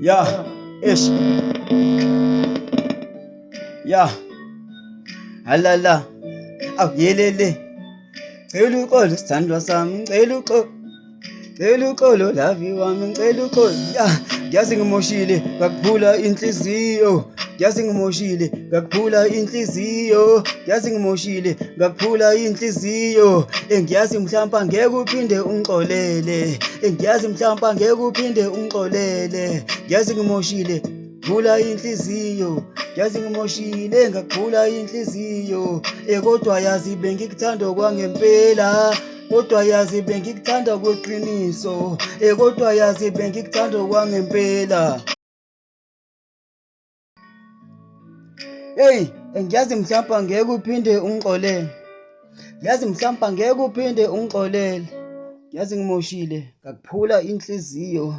Ya, ish, ya, halala, aw yelele, cela uxolo sithandwa sami, ngicela uxolo, cela uxolo lavi wami, ngicela uxolo, ya, ngiyazi ngimoshile, ngakuphula inhliziyo, ngiyazi ngimoshile, ngakuphula inhliziyo, ngiyazi ngimoshile, ngakuphula inhliziyo, ngiyazi mhlawumbe angeke uphinde ungixolele, ngiyazi mhlawumbe angeke uphinde ungixolele, ngiyazi ngimoshile, phula inhliziyo, yazi ngimoshile ngakuphula inhliziyo, kodwa yazi bengikuthanda kwangempela, kodwa yazi bengikuthanda kweqiniso, kodwa yazi bengikuthanda kwangempela. Hey, ngiyazi mhlawumbe angeke uphinde ungixolele, yazi mhlawumbe angeke uphinde ungixolele, yazi ngimoshile ngakuphula inhliziyo.